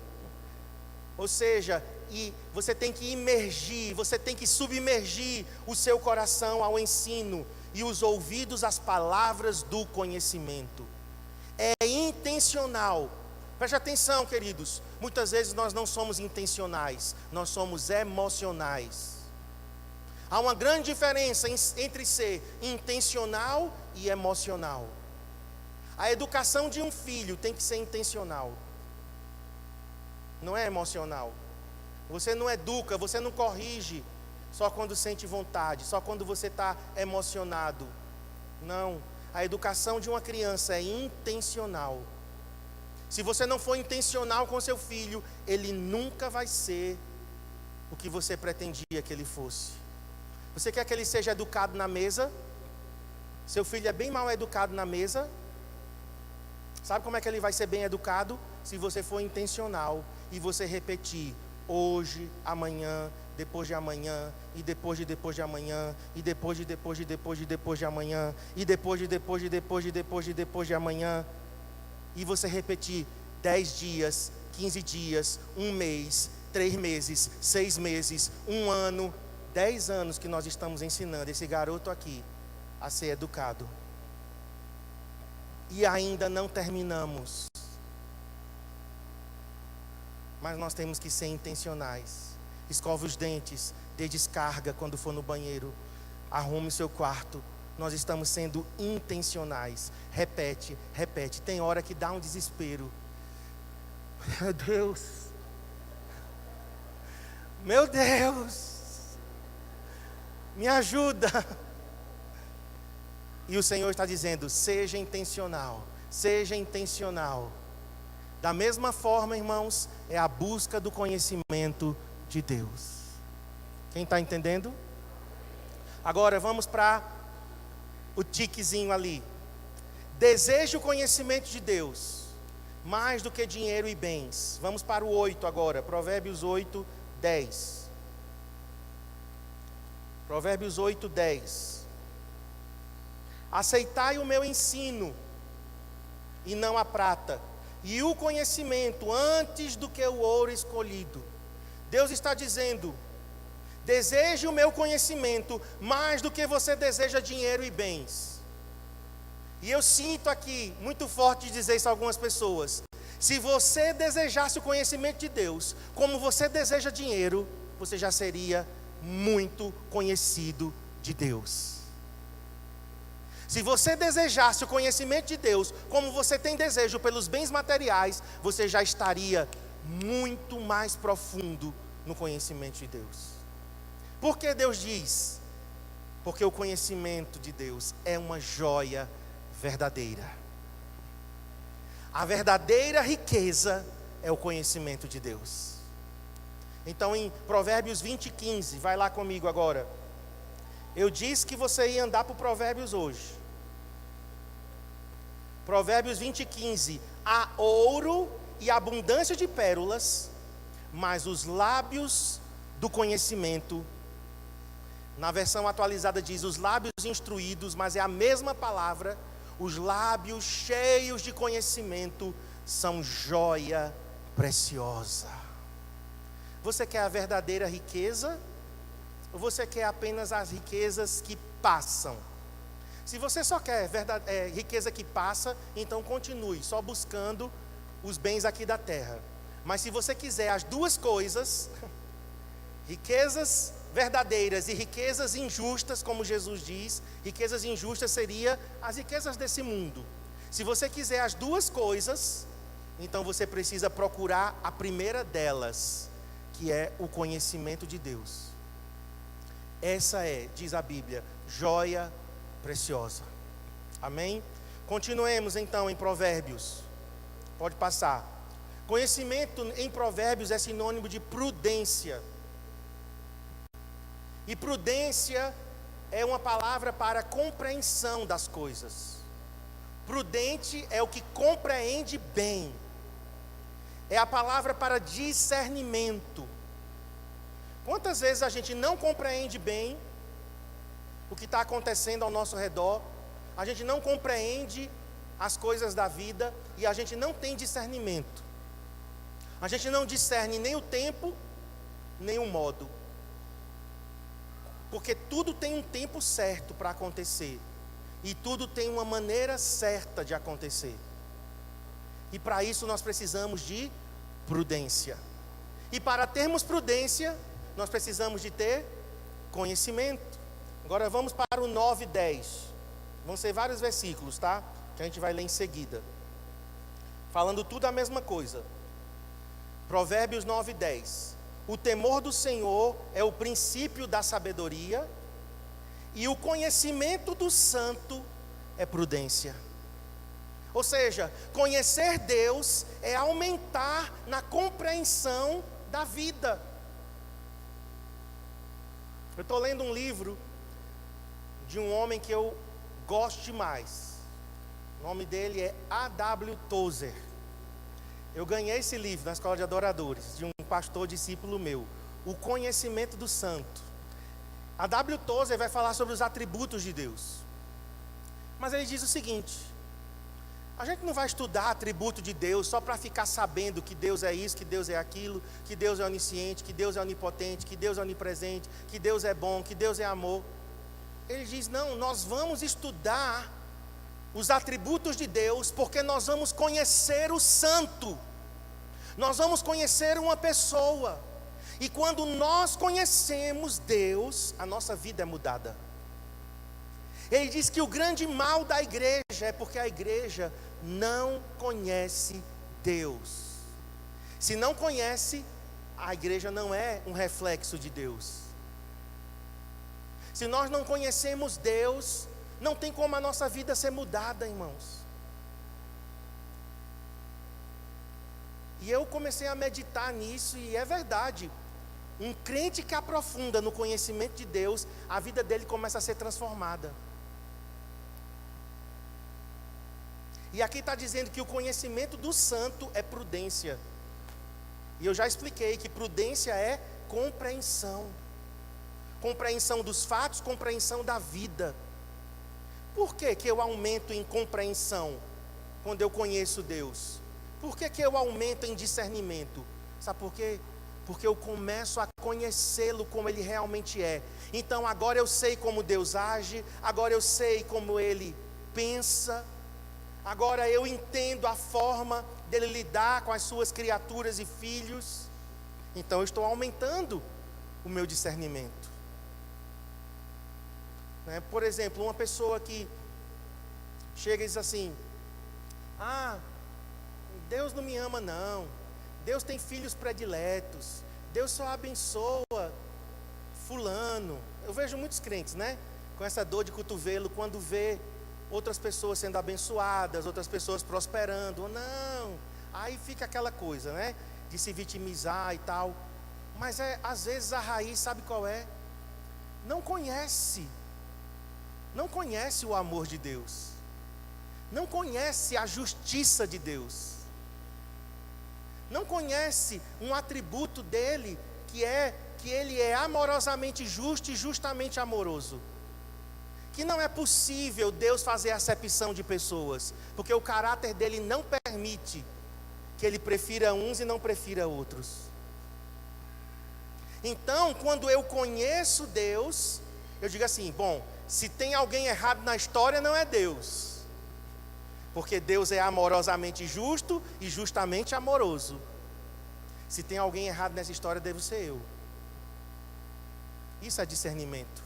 Ou seja, e você tem que imergir, você tem que submergir o seu coração ao ensino e os ouvidos às palavras do conhecimento. É intencional. Preste atenção, queridos. Muitas vezes nós não somos intencionais, nós somos emocionais. Há uma grande diferença entre ser intencional e emocional. A educação de um filho tem que ser intencional, não é emocional. Você não educa, você não corrige só quando sente vontade, só quando você está emocionado. Não, a educação de uma criança é intencional. Se você não for intencional com seu filho, ele nunca vai ser o que você pretendia que ele fosse. Você quer que ele seja educado na mesa? Seu filho é bem mal educado na mesa. Sabe como é que ele vai ser bem educado? Se você for intencional e você repetir hoje, amanhã, depois de amanhã, e depois de amanhã, e depois de amanhã, e depois de amanhã, e você repetir 10 dias, 15 dias, 1 mês, 3 meses, 6 meses, 1 ano, 10 anos que nós estamos ensinando esse garoto aqui a ser educado. E ainda não terminamos. Mas nós temos que ser intencionais. Escove os dentes, dê descarga quando for no banheiro, arrume o seu quarto. Nós estamos sendo intencionais. Repete. Tem hora que dá um desespero. Meu Deus. Meu Deus, me ajuda. E o Senhor está dizendo: seja intencional, seja intencional. Da mesma forma, irmãos, é a busca do conhecimento de Deus. Quem está entendendo? Agora vamos para o tiquezinho ali. Deseje o conhecimento de Deus, mais do que dinheiro e bens. Vamos para o 8 agora, Provérbios 8, 10. Provérbios 8, 10. Aceitai o meu ensino, e não a prata, e o conhecimento antes do que o ouro escolhido. Deus está dizendo: deseje o meu conhecimento mais do que você deseja dinheiro e bens. E eu sinto aqui, muito forte de dizer isso a algumas pessoas: se você desejasse o conhecimento de Deus, como você deseja dinheiro, você já seria muito conhecido de Deus. Se você desejasse o conhecimento de Deus, como você tem desejo pelos bens materiais, você já estaria muito mais profundo no conhecimento de Deus. Por que Deus diz? Porque o conhecimento de Deus é uma joia verdadeira. A verdadeira riqueza é o conhecimento de Deus. Então em Provérbios 20, 15, vai lá comigo agora. Eu disse que você ia andar por Provérbios hoje. Provérbios 20, 15. Há ouro e abundância de pérolas, mas os lábios do conhecimento, na versão atualizada diz os lábios instruídos, mas é a mesma palavra. Os lábios cheios de conhecimento são joia preciosa. Você quer a verdadeira riqueza? Ou você quer apenas as riquezas que passam? Se você só quer riqueza que passa, então continue só buscando os bens aqui da terra. Mas se você quiser as duas coisas, riquezas verdadeiras e riquezas injustas, como Jesus diz, riquezas injustas seria as riquezas desse mundo. Se você quiser as duas coisas, então você precisa procurar a primeira delas, que é o conhecimento de Deus. Essa é, diz a Bíblia, joia preciosa. Amém? Continuemos então em Provérbios. Pode passar. Conhecimento em Provérbios é sinônimo de prudência. E prudência é uma palavra para compreensão das coisas. Prudente é o que compreende bem. É a palavra para discernimento. Quantas vezes a gente não compreende bem o que está acontecendo ao nosso redor, a gente não compreende as coisas da vida e a gente não tem discernimento. A gente não discerne nem o tempo, nem o modo. Porque tudo tem um tempo certo para acontecer. E tudo tem uma maneira certa de acontecer. E para isso nós precisamos de prudência. E para termos prudência, nós precisamos de ter conhecimento. Agora vamos para o 9 e 10. Vão ser vários versículos, tá? Que a gente vai ler em seguida. Falando tudo a mesma coisa. Provérbios 9 e 10. O temor do Senhor é o princípio da sabedoria, e o conhecimento do santo é prudência. Ou seja, conhecer Deus é aumentar na compreensão da vida. Eu estou lendo um livro de um homem que eu gosto demais. O nome dele é A.W. Tozer. Eu ganhei esse livro na escola de adoradores, de um pastor discípulo meu, O Conhecimento do Santo. A.W. Tozer vai falar sobre os atributos de Deus. Mas ele diz o seguinte: a gente não vai estudar atributo de Deus só para ficar sabendo que Deus é isso, que Deus é aquilo, que Deus é onisciente, que Deus é onipotente, que Deus é onipresente, que Deus é bom, que Deus é amor. Ele diz: não, nós vamos estudar os atributos de Deus, porque nós vamos conhecer o santo. Nós vamos conhecer uma pessoa. E quando nós conhecemos Deus, a nossa vida é mudada. Ele diz que o grande mal da igreja é porque a igreja não conhece Deus. Se não conhece, a igreja não é um reflexo de Deus. Se nós não conhecemos Deus, não tem como a nossa vida ser mudada, irmãos. E eu comecei a meditar nisso, e é verdade. Um crente que aprofunda no conhecimento de Deus, a vida dele começa a ser transformada. E aqui está dizendo que o conhecimento do santo é prudência. E eu já expliquei que prudência é compreensão. Compreensão dos fatos, compreensão da vida. Por que que eu aumento em compreensão quando eu conheço Deus? Por que que eu aumento em discernimento? Sabe por quê? Porque eu começo a conhecê-lo como ele realmente é. Então agora eu sei como Deus age, agora eu sei como ele pensa, agora eu entendo a forma dele lidar com as suas criaturas e filhos. Então eu estou aumentando o meu discernimento. Por exemplo, uma pessoa que chega e diz assim: Deus não me ama não, Deus tem filhos prediletos, Deus só abençoa fulano. Eu vejo muitos crentes, com essa dor de cotovelo, quando vê outras pessoas sendo abençoadas, outras pessoas prosperando. Não, aí fica aquela coisa, de se vitimizar e tal. Mas às vezes a raiz, sabe qual é? Não conhece o amor de Deus, não conhece a justiça de Deus, não conhece um atributo dele, que ele é amorosamente justo e justamente amoroso. Que não é possível Deus fazer acepção de pessoas, porque o caráter dele não permite que ele prefira uns e não prefira outros. Então, quando eu conheço Deus, eu digo assim: bom, se tem alguém errado na história, não é Deus, porque Deus é amorosamente justo e justamente amoroso. Se tem alguém errado nessa história, devo ser eu. Isso é discernimento.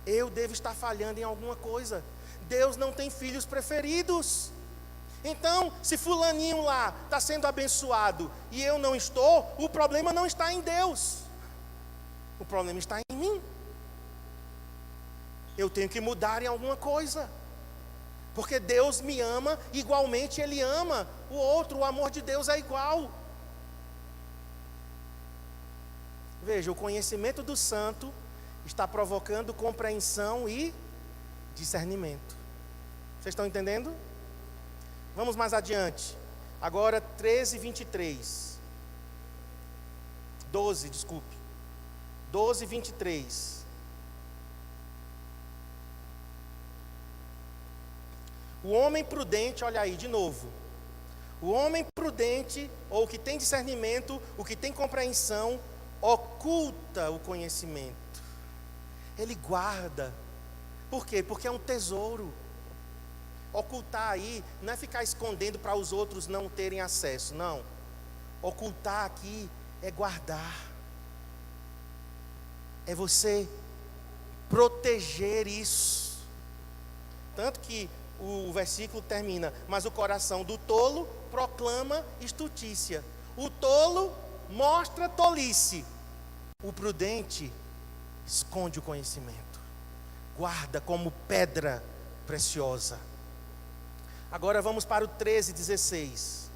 Eu devo estar falhando em alguma coisa. Deus não tem filhos preferidos. Então, se fulaninho lá está sendo abençoado e eu não estou, o problema não está em Deus, o problema está em mim. Eu tenho que mudar em alguma coisa, porque Deus me ama, igualmente Ele ama o outro. O amor de Deus é igual. Veja, o conhecimento do santo está provocando compreensão e discernimento. Vocês estão entendendo? Vamos mais adiante. Agora 13:23. 12:23. O homem prudente, olha aí de novo. O homem prudente, ou o que tem discernimento, o que tem compreensão, oculta o conhecimento. Ele guarda. Por quê? Porque é um tesouro. Ocultar aí não é ficar escondendo para os outros não terem acesso, não. Ocultar aqui é guardar. É você proteger isso. Tanto que o versículo termina: mas o coração do tolo proclama estutícia. O tolo mostra tolice. O prudente esconde o conhecimento, guarda como pedra preciosa. Agora vamos para o 13:16.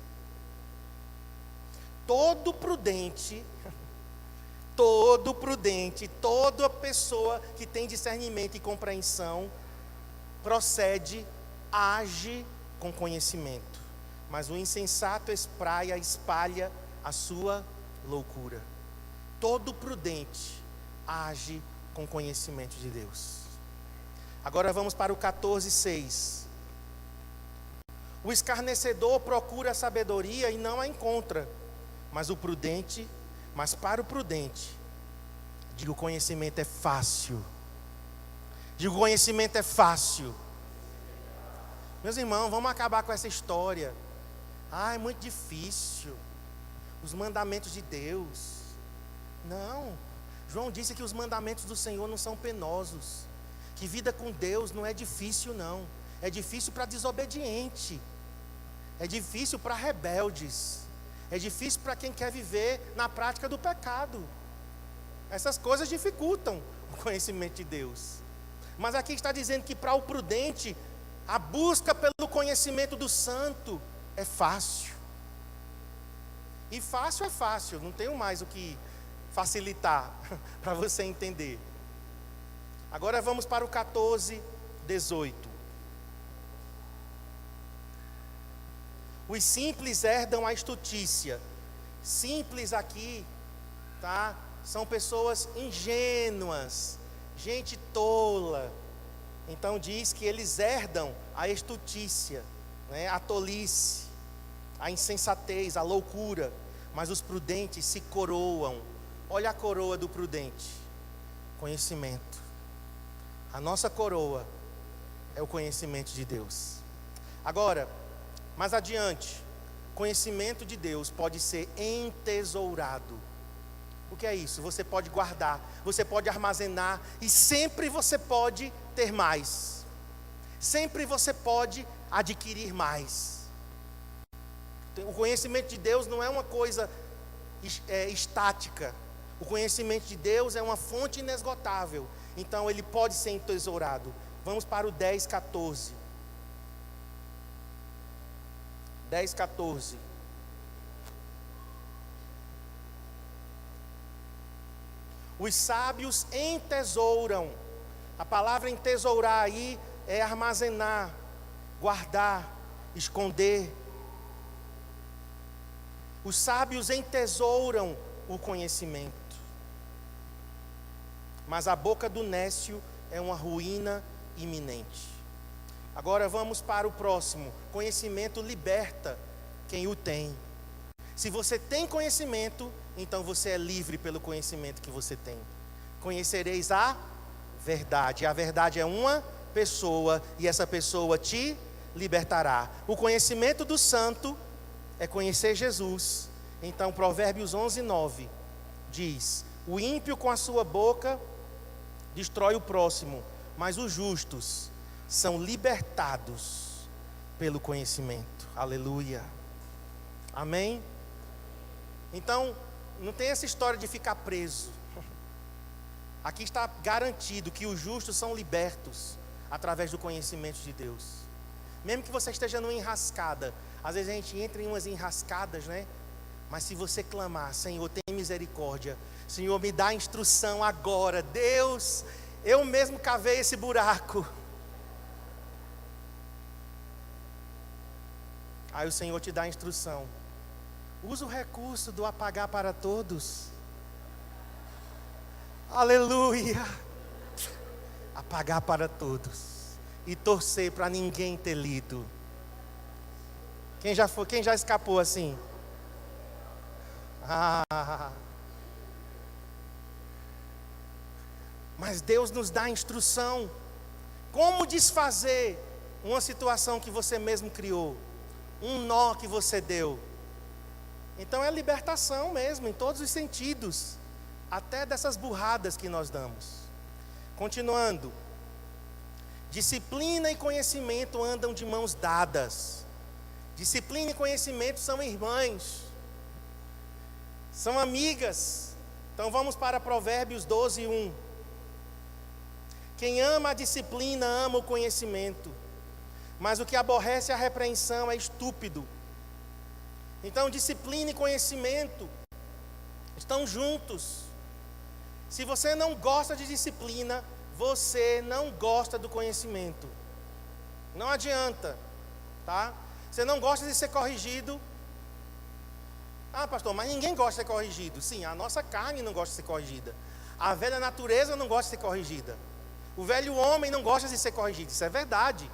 Todo prudente, toda pessoa que tem discernimento e compreensão, procede, age com conhecimento. Mas o insensato espalha a sua loucura. Todo prudente age com conhecimento de Deus. Agora vamos para o 14:6. O escarnecedor procura a sabedoria e não a encontra, mas para o prudente, digo, o conhecimento é fácil. Meus irmãos, vamos acabar com essa história. É muito difícil. Os mandamentos de Deus. Não. João disse que os mandamentos do Senhor não são penosos. Que vida com Deus não é difícil, não. É difícil para desobediente. É difícil para rebeldes. É difícil para quem quer viver na prática do pecado. Essas coisas dificultam o conhecimento de Deus. Mas aqui está dizendo que para o prudente, a busca pelo conhecimento do santo é fácil. E fácil é fácil, não tenho mais o que facilitar para você entender. Agora vamos para o 14, 18. Os simples herdam a estutícia. Simples aqui, tá? São pessoas ingênuas, gente tola. Então diz que eles herdam a estutícia, né? A tolice, a insensatez, a loucura. Mas os prudentes se coroam. Olha a coroa do prudente: conhecimento. A nossa coroa é o conhecimento de Deus. Agora, mais adiante, conhecimento de Deus pode ser entesourado. O que é isso? Você pode guardar, você pode armazenar, e sempre você pode ter mais. Sempre você pode adquirir mais. O conhecimento de Deus não é uma coisa estática. O conhecimento de Deus é uma fonte inesgotável. Então ele pode ser entesourado. Vamos para o 10, 14. 10, 14. Os sábios entesouram. A palavra entesourar aí é armazenar, guardar, esconder. Os sábios entesouram o conhecimento. Mas a boca do nécio é uma ruína iminente. Agora vamos para o próximo. Conhecimento liberta quem o tem. Se você tem conhecimento, então você é livre pelo conhecimento que você tem. Conhecereis a verdade. A verdade é uma pessoa, e essa pessoa te libertará. O conhecimento do santo é conhecer Jesus. Então Provérbios 11, 9 diz: o ímpio com a sua boca destrói o próximo, mas os justos são libertados pelo conhecimento. Aleluia. Amém? Então, não tem essa história de ficar preso. Aqui está garantido que os justos são libertos através do conhecimento de Deus. Mesmo que você esteja numa enrascada, às vezes a gente entra em umas enrascadas, né? Mas se você clamar: Senhor, tem misericórdia, Senhor, me dá instrução agora, Deus, eu mesmo cavei esse buraco. Aí o Senhor te dá a instrução. Usa o recurso do apagar para todos. Aleluia. Apagar para todos. E torcer para ninguém ter lido. Quem já escapou assim? Mas Deus nos dá a instrução. Como desfazer uma situação que você mesmo criou? Um nó que você deu. Então é libertação mesmo, em todos os sentidos. Até dessas burradas que nós damos. Continuando. Disciplina e conhecimento andam de mãos dadas. Disciplina e conhecimento são irmãs. São amigas. Então vamos para Provérbios 12, 1. Quem ama a disciplina ama o conhecimento, mas o que aborrece a repreensão é estúpido. Então disciplina e conhecimento estão juntos. Se você não gosta de disciplina, você não gosta do conhecimento. Não adianta, tá? Você não gosta de ser corrigido. Ah, pastor, mas ninguém gosta de ser corrigido. Sim, a nossa carne não gosta de ser corrigida. A velha natureza não gosta de ser corrigida. O velho homem não gosta de ser corrigido. Isso é verdade.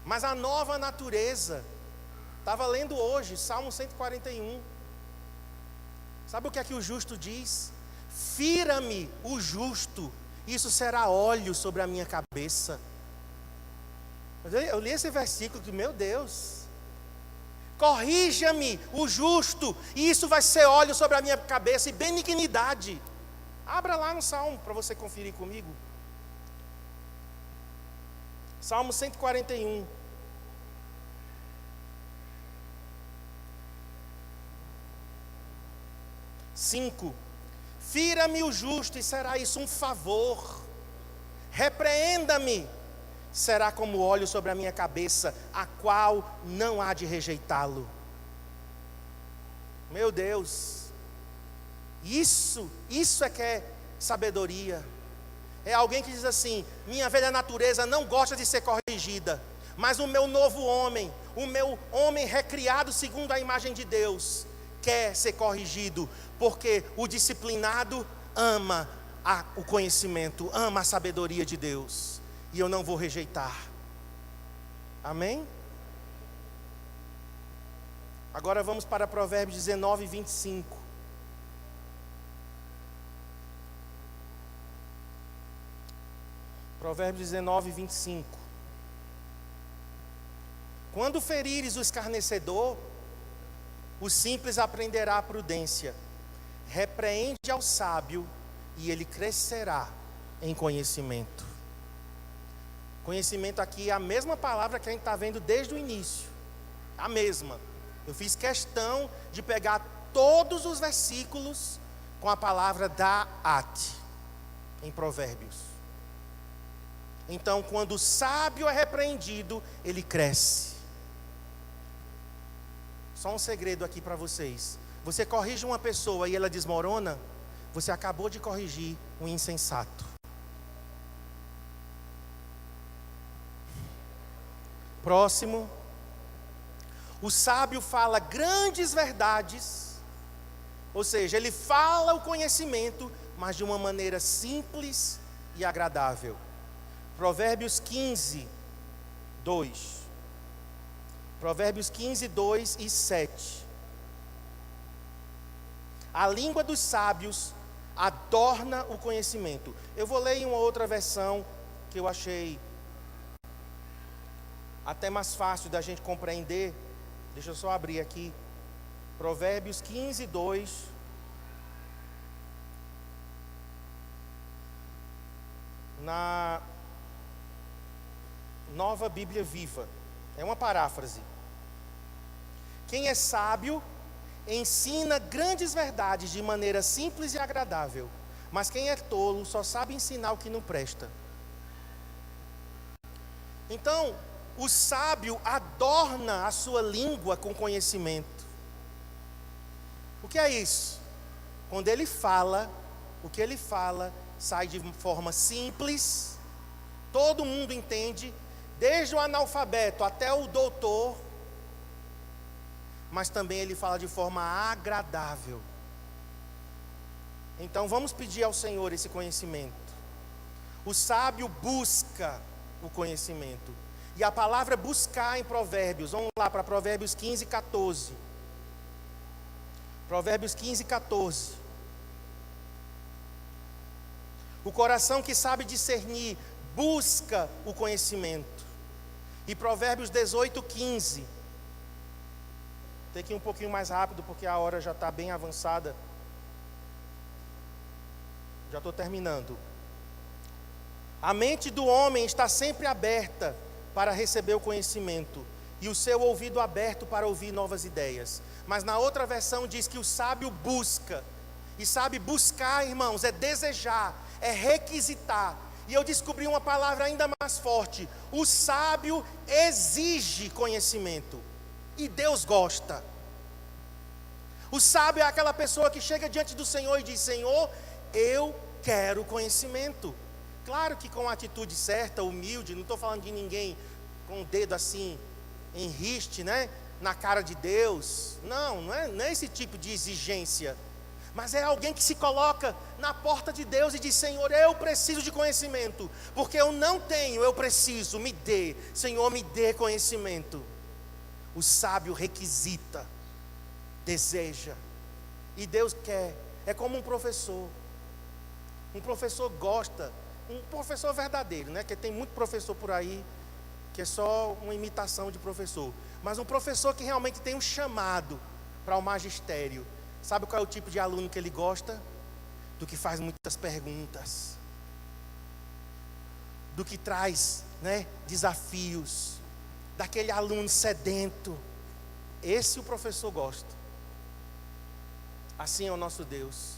Mas a nova natureza, estava lendo hoje, Salmo 141. Sabe o que é que o justo diz? Fira-me o justo, isso será óleo sobre a minha cabeça. Eu li esse versículo que, meu Deus, corrija-me o justo, e isso vai ser óleo sobre a minha cabeça, e benignidade. Abra lá no Salmo para você conferir comigo. Salmo 141. 5. Fira-me o justo e será isso um favor. Repreenda-me, será como óleo sobre a minha cabeça, a qual não há de rejeitá-lo. Meu Deus, isso é que é sabedoria. É alguém que diz assim: minha velha natureza não gosta de ser corrigida, mas o meu novo homem, o meu homem recriado segundo a imagem de Deus, quer ser corrigido, porque o disciplinado ama o conhecimento, ama a sabedoria de Deus, e eu não vou rejeitar. Amém? Agora vamos para Provérbios 19, 25. Provérbios 19, 25. Quando ferires o escarnecedor, o simples aprenderá a prudência. Repreende ao sábio e ele crescerá em conhecimento. Conhecimento aqui é a mesma palavra que a gente está vendo desde o início. A mesma. Eu fiz questão de pegar todos os versículos com a palavra da'at em Provérbios. Então, quando o sábio é repreendido, ele cresce. Só um segredo aqui para vocês. Você corrige uma pessoa e ela desmorona, você acabou de corrigir um insensato. Próximo. O sábio fala grandes verdades, ou seja, ele fala o conhecimento, mas de uma maneira simples e agradável. Provérbios 15, 2. Provérbios 15, 2 e 7. A língua dos sábios adorna o conhecimento. Eu vou ler em uma outra versão que eu achei até mais fácil da gente compreender. Deixa eu só abrir aqui. Provérbios 15, 2. Na Nova Bíblia Viva. É uma paráfrase. Quem é sábio ensina grandes verdades de maneira simples e agradável, mas quem é tolo só sabe ensinar o que não presta. Então, o sábio adorna a sua língua com conhecimento. O que é isso? Quando ele fala, o que ele fala sai de forma simples, todo mundo entende, desde o analfabeto até o doutor, mas também ele fala de forma agradável. Então vamos pedir ao Senhor esse conhecimento. O sábio busca o conhecimento. E a palavra buscar em Provérbios, vamos lá para Provérbios 15, 14. Provérbios 15, 14. O coração que sabe discernir busca o conhecimento. E Provérbios 18, 15. Tem que ir um pouquinho mais rápido porque a hora já está bem avançada. Já estou terminando. A mente do homem está sempre aberta para receber o conhecimento, e o seu ouvido aberto para ouvir novas ideias. Mas na outra versão diz que o sábio busca. E sabe, buscar, irmãos, é desejar, é requisitar. E eu descobri uma palavra ainda mais forte. O sábio exige conhecimento. E Deus gosta. O sábio é aquela pessoa que chega diante do Senhor e diz: Senhor, eu quero conhecimento. Claro que com a atitude certa, humilde. Não estou falando de ninguém com o dedo assim em riste, né, na cara de Deus. Não é esse tipo de exigência. Mas é alguém que se coloca na porta de Deus e diz: Senhor, eu preciso de conhecimento, porque eu não tenho, eu preciso, me dê. Senhor, me dê conhecimento. O sábio requisita, deseja, e Deus quer. É como um professor. Um professor gosta, um professor verdadeiro, né? Porque tem muito professor por aí que é só uma imitação de professor. Mas um professor que realmente tem um chamado para o magistério. Sabe qual é o tipo de aluno que ele gosta? Do que faz muitas perguntas, do que traz, né, desafios, daquele aluno sedento. Esse o professor gosta. Assim é o nosso Deus.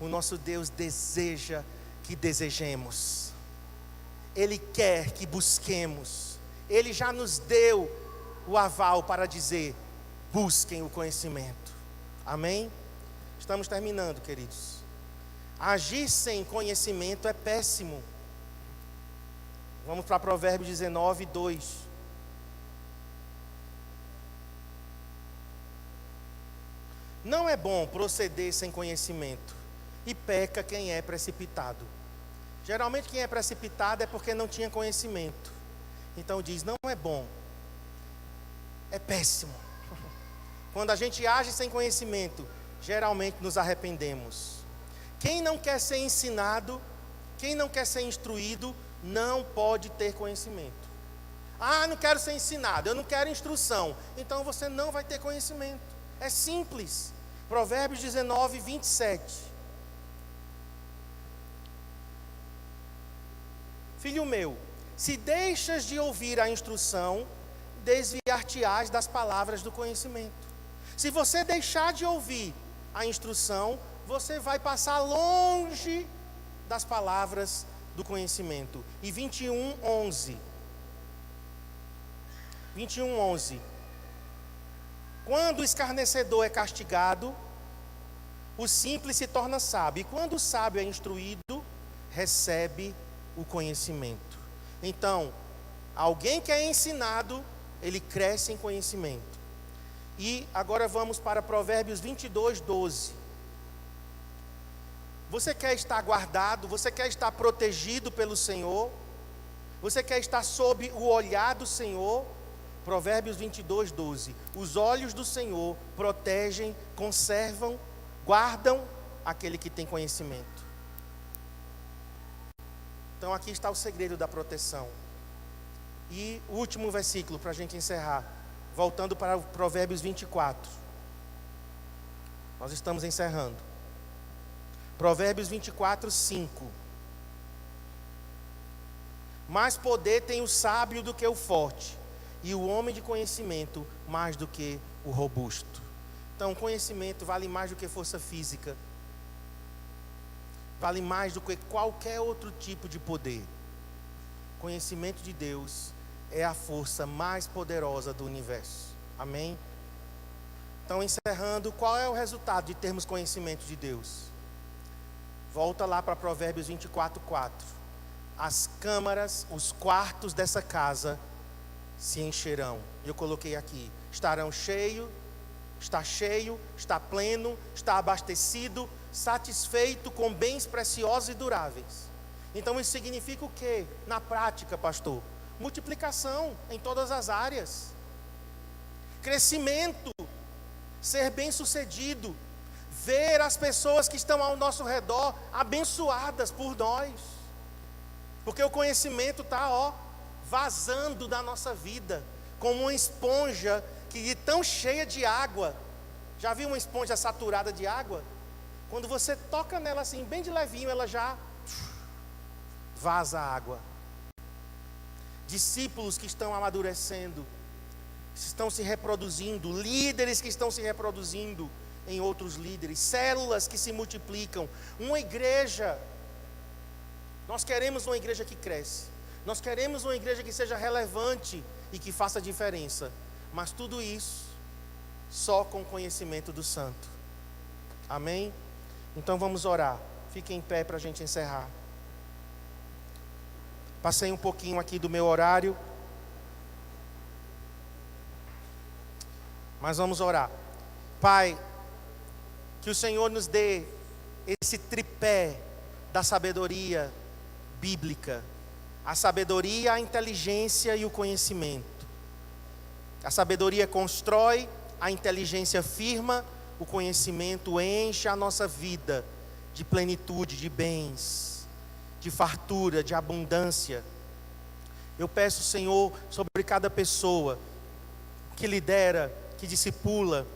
O nosso Deus deseja que desejemos. Ele quer que busquemos. Ele já nos deu o aval para dizer: busquem o conhecimento. Amém? Estamos terminando, queridos. Agir sem conhecimento é péssimo. Vamos para Provérbios 19, 2. Não é bom proceder sem conhecimento, e peca quem é precipitado. Geralmente quem é precipitado é porque não tinha conhecimento. Então diz, não é bom, é péssimo. Quando a gente age sem conhecimento, geralmente nos arrependemos. Quem não quer ser ensinado, quem não quer ser instruído, não pode ter conhecimento. Ah, não quero ser ensinado, eu não quero instrução. Então você não vai ter conhecimento. É simples. Provérbios 19, 27. Filho meu, se deixas de ouvir a instrução, desviar-te-ás das palavras do conhecimento. Se você deixar de ouvir a instrução, você vai passar longe das palavras do conhecimento. E 21, 11. 21, 11. Quando o escarnecedor é castigado, o simples se torna sábio. E quando o sábio é instruído, recebe o conhecimento. Então, alguém que é ensinado, ele cresce em conhecimento. E agora vamos para Provérbios 22, 12. Você quer estar guardado? Você quer estar protegido pelo Senhor? Você quer estar sob o olhar do Senhor? Provérbios 22, 12. Os olhos do Senhor protegem, conservam, guardam aquele que tem conhecimento. Então aqui está o segredo da proteção. E o último versículo para a gente encerrar. Voltando para Provérbios 24. Nós estamos encerrando. Provérbios 24, 5. Mais poder tem o sábio do que o forte, e o homem de conhecimento mais do que o robusto. Então, conhecimento vale mais do que força física. Vale mais do que qualquer outro tipo de poder. Conhecimento de Deus é a força mais poderosa do universo. Amém? Então, encerrando, qual é o resultado de termos conhecimento de Deus? Volta lá para Provérbios 24, 4. As câmaras, os quartos dessa casa se encherão. Eu coloquei aqui, estarão cheios, está pleno, está abastecido, satisfeito com bens preciosos e duráveis. Então isso significa o quê? Na prática, pastor? Multiplicação em todas as áreas, crescimento, ser bem sucedido, ver as pessoas que estão ao nosso redor abençoadas por nós, porque o conhecimento está vazando da nossa vida, como uma esponja que de tão cheia de água. Já viu uma esponja saturada de água? Quando você toca nela assim, bem de levinho, ela já vaza a água. Discípulos que estão amadurecendo, estão se reproduzindo, líderes que estão se reproduzindo em outros líderes, células que se multiplicam, uma igreja. Nós queremos uma igreja que cresce, nós queremos uma igreja que seja relevante e que faça diferença, mas tudo isso só com o conhecimento do Santo. Amém? Então vamos orar. Fiquem em pé para a gente encerrar. Passei um pouquinho aqui do meu horário, mas vamos orar. Pai, que o Senhor nos dê esse tripé da sabedoria bíblica: a sabedoria, a inteligência e o conhecimento. A sabedoria constrói, a inteligência firma, o conhecimento enche a nossa vida de plenitude, de bens, de fartura, de abundância. Eu peço, Senhor, sobre cada pessoa que lidera, que discipula,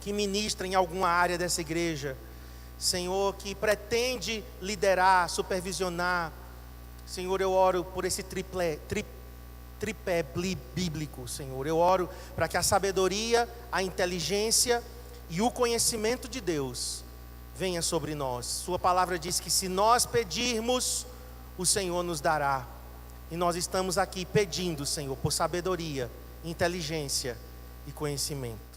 que ministra em alguma área dessa igreja, Senhor, que pretende liderar, supervisionar, Senhor, eu oro por esse tripé bíblico, Senhor. Eu oro para que a sabedoria, a inteligência e o conhecimento de Deus venha sobre nós. Sua palavra diz que se nós pedirmos, o Senhor nos dará. E nós estamos aqui pedindo, Senhor, por sabedoria, inteligência e conhecimento.